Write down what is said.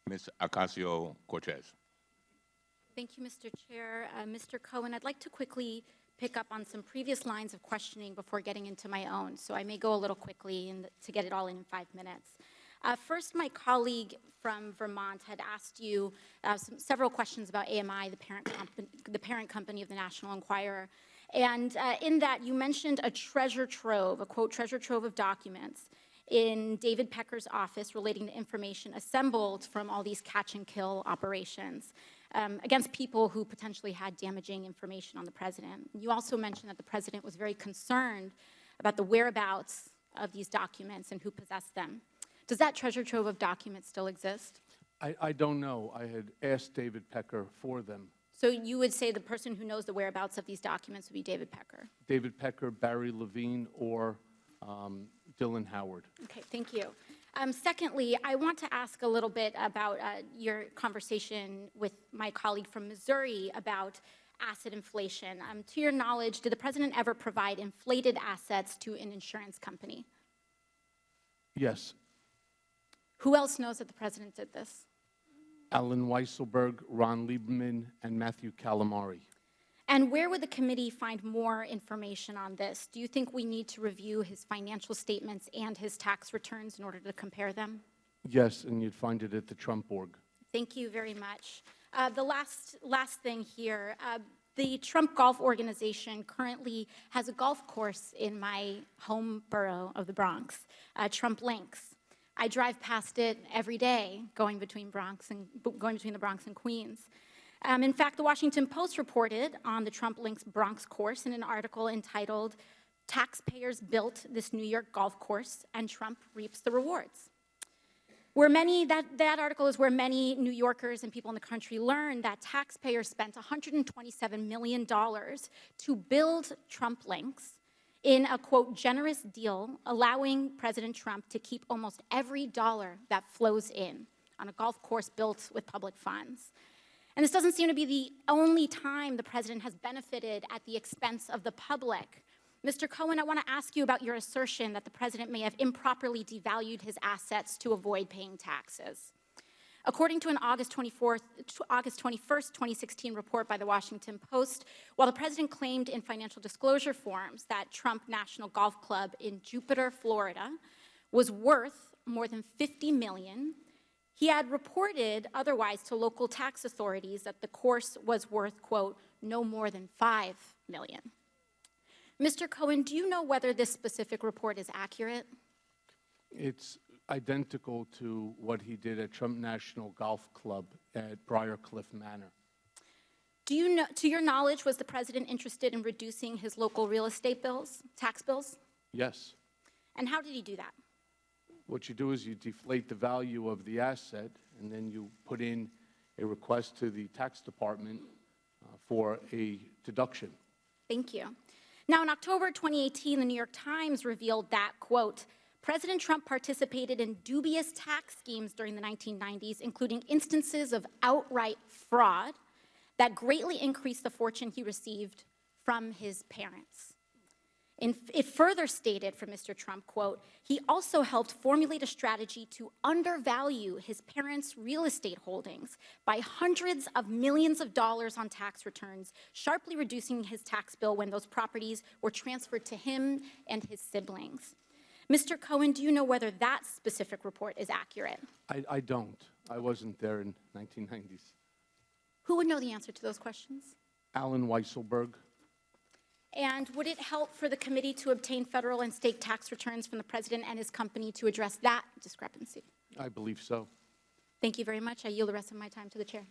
Ms. Ocasio-Cortez. Thank you, Mr. Chair. Mr. Cohen, I'd like to quickly pick up on some previous lines of questioning before getting into my own, so I may go a little quickly to get it all in 5 minutes. First, my colleague from Vermont had asked you several questions about AMI, the parent company of the National Enquirer. And in that, you mentioned a treasure trove, a quote, treasure trove of documents in David Pecker's office relating to information assembled from all these catch and kill operations against people who potentially had damaging information on the president. You also mentioned that the president was very concerned about the whereabouts of these documents and who possessed them. Does that treasure trove of documents still exist? I don't know. I had asked David Pecker for them. So you would say the person who knows the whereabouts of these documents would be David Pecker? David Pecker, Barry Levine, or Dylan Howard. Okay, thank you. Secondly, I want to ask a little bit about your conversation with my colleague from Missouri about asset inflation. To your knowledge, did the president ever provide inflated assets to an insurance company? Yes. Who else knows that the president did this? Alan Weisselberg, Ron Lieberman, and Matthew Calamari. And where would the committee find more information on this? Do you think we need to review his financial statements and his tax returns in order to compare them? Yes, and you'd find it at the Trump org. Thank you very much. The last thing here, the Trump Golf Organization currently has a golf course in my home borough of the Bronx, Trump Links. I drive past it every day, going between the Bronx and Queens. In fact, the Washington Post reported on the Trump Links Bronx course in an article entitled, "Taxpayers Built This New York Golf Course and Trump Reaps the Rewards." That article is where many New Yorkers and people in the country learned that taxpayers spent $127 million to build Trump Links in a, quote, generous deal, allowing President Trump to keep almost every dollar that flows in on a golf course built with public funds. And this doesn't seem to be the only time the president has benefited at the expense of the public. Mr. Cohen, I want to ask you about your assertion that the president may have improperly devalued his assets to avoid paying taxes. According to an August 21st, 2016 report by the Washington Post, while the president claimed in financial disclosure forms that Trump National Golf Club in Jupiter, Florida, was worth more than $50 million, he had reported otherwise to local tax authorities that the course was worth, quote, no more than $5 million. Mr. Cohen, do you know whether this specific report is accurate? It's identical to what he did at Trump National Golf Club at Briarcliff Manor. Do you know, to your knowledge, was the president interested in reducing his local real estate bills, tax bills? Yes. And how did he do that? What you do is you deflate the value of the asset, and then you put in a request to the tax department for a deduction. Thank you. Now, in October 2018, the New York Times revealed that, quote, President Trump participated in dubious tax schemes during the 1990s, including instances of outright fraud that greatly increased the fortune he received from his parents. It further stated from Mr. Trump, quote, he also helped formulate a strategy to undervalue his parents' real estate holdings by hundreds of millions of dollars on tax returns, sharply reducing his tax bill when those properties were transferred to him and his siblings. Mr. Cohen, do you know whether that specific report is accurate? I don't. I wasn't there in 1990s. Who would know the answer to those questions? Alan Weisselberg. And would it help for the committee to obtain federal and state tax returns from the president and his company to address that discrepancy? I believe so. Thank you very much. I yield the rest of my time to the chair.